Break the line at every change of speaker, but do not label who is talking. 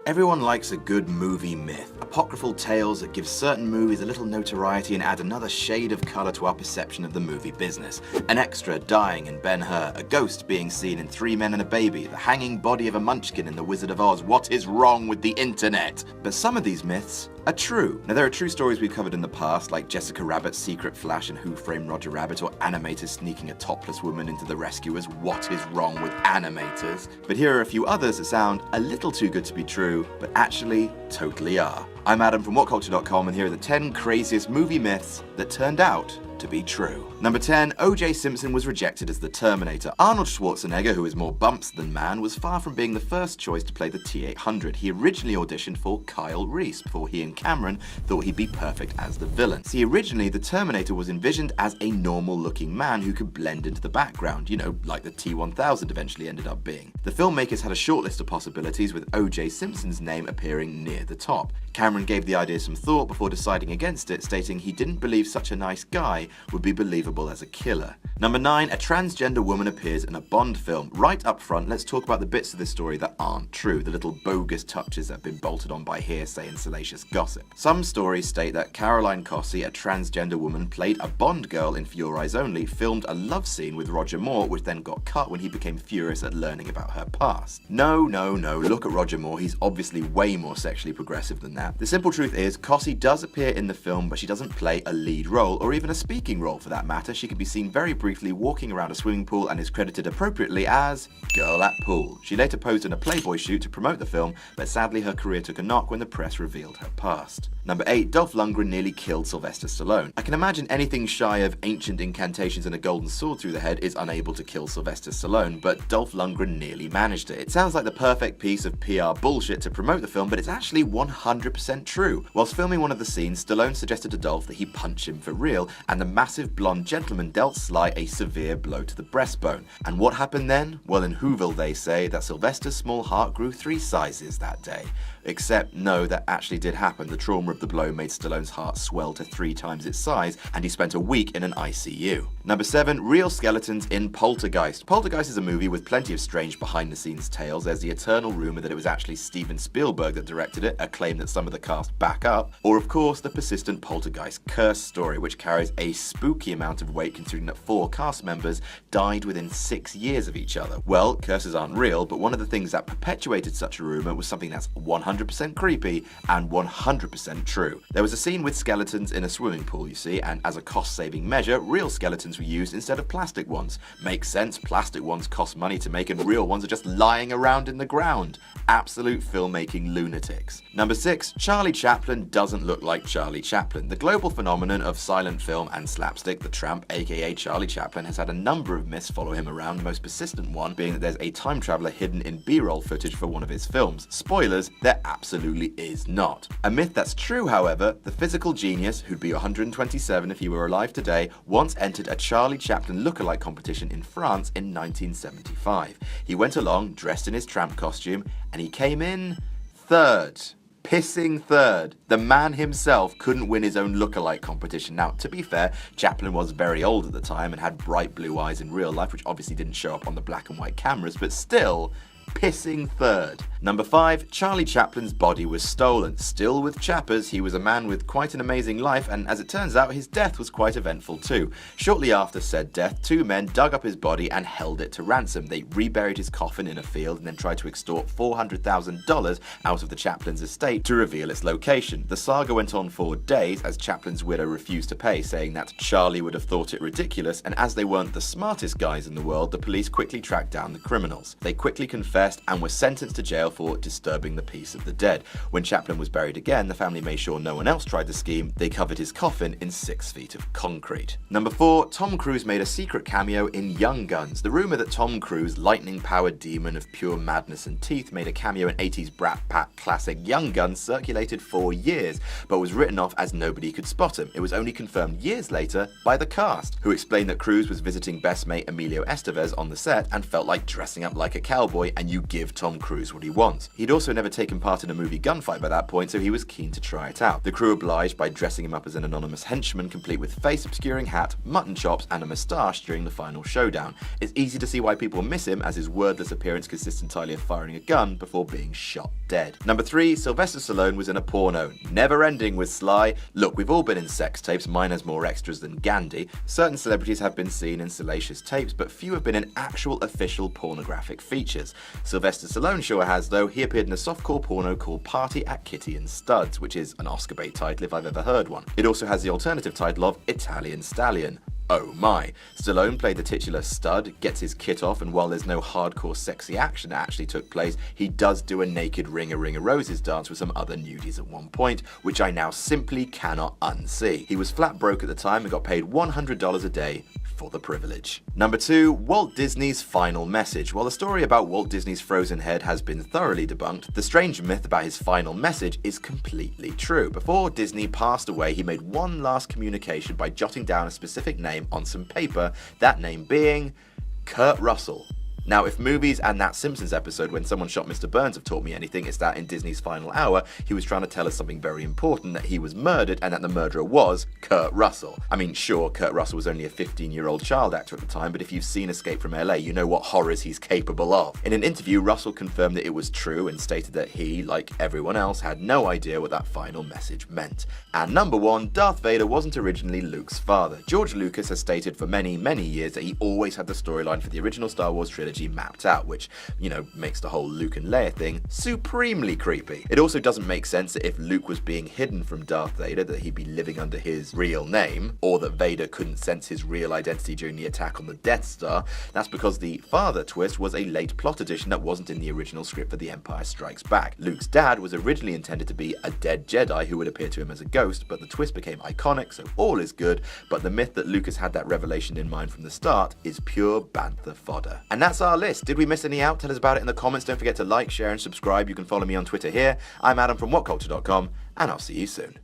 Everyone likes a good movie myth, apocryphal tales that give certain movies a little notoriety and add another shade of colour to our perception of the movie business. An extra dying in Ben-Hur, a ghost being seen in Three Men and a Baby, the hanging body of a munchkin in The Wizard of Oz. What is wrong with the internet? But some of these myths are true. Now, there are true stories we've covered in the past, like Jessica Rabbit's secret flash and Who Framed Roger Rabbit, or animators sneaking a topless woman into the rescuers. What is wrong with animators? But here are a few others that sound a little too good to be true, but actually totally are. I'm Adam from WhatCulture.com, and here are the 10 craziest movie myths that turned out to be true. Number 10, O.J. Simpson was rejected as the Terminator. Arnold Schwarzenegger, who is more bumps than man, was far from being the first choice to play the T-800. He originally auditioned for Kyle Reese before he and Cameron thought he'd be perfect as the villain. See, originally the Terminator was envisioned as a normal-looking man who could blend into the background, you know, like the T-1000 eventually ended up being. The filmmakers had a short list of possibilities, with O.J. Simpson's name appearing near the top. Cameron gave the idea some thought before deciding against it, stating he didn't believe such a nice guy would be believable as a killer. Number 9, a transgender woman appears in a Bond film. Right up front, let's talk about the bits of this story that aren't true, the little bogus touches that have been bolted on by hearsay and salacious gossip. Some stories state that Caroline Cossey, a transgender woman, played a Bond girl in For Your Eyes Only, filmed a love scene with Roger Moore, which then got cut when he became furious at learning about her past. No, look at Roger Moore, he's obviously way more sexually progressive than that. The simple truth is, Cossey does appear in the film, but she doesn't play a lead role, or even a speaking role for that matter. She can be seen very briefly walking around a swimming pool and is credited appropriately as Girl at Pool. She later posed in a Playboy shoot to promote the film, but sadly her career took a knock when the press revealed her past. Number 8, Dolph Lundgren nearly killed Sylvester Stallone. I can imagine anything shy of ancient incantations and a golden sword through the head is unable to kill Sylvester Stallone, but Dolph Lundgren nearly managed it. It sounds like the perfect piece of PR bullshit to promote the film, but it's actually 100% true. Whilst filming one of the scenes, Stallone suggested to Dolph that he punch him for real, and the massive blonde gentleman dealt Sly a severe blow to the breastbone. And what happened then? Well, in Whoville they say that Sylvester's small heart grew 3 sizes that day. Except, no, that actually did happen. The trauma of the blow made Stallone's heart swell to 3 times its size, and he spent a week in an ICU. Number 7, real skeletons in Poltergeist. Poltergeist is a movie with plenty of strange behind-the-scenes tales. There's the eternal rumor that it was actually Steven Spielberg that directed it, a claim that some of the cast back up, or of course the persistent Poltergeist curse story, which carries a spooky amount of weight considering that 4 cast members died within 6 years of each other. Well, curses aren't real, but one of the things that perpetuated such a rumor was something that's 100% creepy and 100% true. There was a scene with skeletons in a swimming pool, you see, and as a cost-saving measure, real skeletons were used instead of plastic ones. Makes sense, plastic ones cost money to make and real ones are just lying around in the ground. Absolute filmmaking lunatics. Number 6, Charlie Chaplin doesn't look like Charlie Chaplin. The global phenomenon of silent film and slapstick, the tramp aka Charlie Chaplin, has had a number of myths follow him around, the most persistent one being that there's a time traveler hidden in B-roll footage for one of his films. Spoilers, there absolutely is not. A myth that's true, however, the physical genius, who'd be 127 if he were alive today, once entered a Charlie Chaplin lookalike competition in France in 1975. He went along, dressed in his tramp costume, and he came in 3rd. Pissing 3rd. The man himself couldn't win his own lookalike competition. Now, to be fair, Chaplin was very old at the time and had bright blue eyes in real life, which obviously didn't show up on the black and white cameras, but still, pissing 3rd. Number 5, Charlie Chaplin's body was stolen. Still with Chappers, he was a man with quite an amazing life, and as it turns out, his death was quite eventful too. Shortly after said death, 2 men dug up his body and held it to ransom. They reburied his coffin in a field and then tried to extort $400,000 out of the Chaplin's estate to reveal its location. The saga went on for days as Chaplin's widow refused to pay, saying that Charlie would have thought it ridiculous, and as they weren't the smartest guys in the world, the police quickly tracked down the criminals. They quickly confessed and were sentenced to jail for disturbing the peace of the dead. When Chaplin was buried again, the family made sure no one else tried the scheme. They covered his coffin in 6 feet of concrete. Number 4, Tom Cruise made a secret cameo in Young Guns. The rumor that Tom Cruise, lightning-powered demon of pure madness and teeth, made a cameo in 80s brat pack classic Young Guns circulated for years, but was written off as nobody could spot him. It was only confirmed years later by the cast, who explained that Cruise was visiting best mate Emilio Estevez on the set and felt like dressing up like a cowboy and you give Tom Cruise what he wants. He'd also never taken part in a movie gunfight by that point, so he was keen to try it out. The crew obliged by dressing him up as an anonymous henchman, complete with face-obscuring hat, mutton chops, and a moustache during the final showdown. It's easy to see why people miss him, as his wordless appearance consists entirely of firing a gun before being shot dead. Number 3, Sylvester Stallone was in a porno, never ending with Sly. Look, we've all been in sex tapes, mine has more extras than Gandhi. Certain celebrities have been seen in salacious tapes, but few have been in actual official pornographic features. Sylvester Stallone sure has, though. He appeared in a softcore porno called Party at Kitty and Studs, which is an Oscar bait title if I've ever heard one. It also has the alternative title of Italian Stallion. Oh my. Stallone played the titular stud, gets his kit off, and while there's no hardcore sexy action that actually took place, he does do a naked Ring a Ring a Roses dance with some other nudies at one point, which I now simply cannot unsee. He was flat broke at the time and got paid $100 a day for the privilege. Number 2, Walt Disney's final message. While the story about Walt Disney's frozen head has been thoroughly debunked, the strange myth about his final message is completely true. Before Disney passed away, he made one last communication by jotting down a specific name on some paper, that name being Kurt Russell. Now, if movies and that Simpsons episode when someone shot Mr. Burns have taught me anything, it's that in Disney's final hour, he was trying to tell us something very important, that he was murdered and that the murderer was Kurt Russell. I mean, sure, Kurt Russell was only a 15-year-old child actor at the time, but if you've seen Escape from LA, you know what horrors he's capable of. In an interview, Russell confirmed that it was true and stated that he, like everyone else, had no idea what that final message meant. And number 1, Darth Vader wasn't originally Luke's father. George Lucas has stated for many, many years that he always had the storyline for the original Star Wars trilogy mapped out, which, makes the whole Luke and Leia thing supremely creepy. It also doesn't make sense that if Luke was being hidden from Darth Vader, that he'd be living under his real name, or that Vader couldn't sense his real identity during the attack on the Death Star. That's because the father twist was a late plot addition that wasn't in the original script for The Empire Strikes Back. Luke's dad was originally intended to be a dead Jedi who would appear to him as a ghost, but the twist became iconic, so all is good, but the myth that Lucas had that revelation in mind from the start is pure bantha fodder. And that's our list. Did we miss any out? Tell us about it in the comments. Don't forget to like, share, and subscribe. You can follow me on Twitter here. I'm Adam from WhatCulture.com, and I'll see you soon.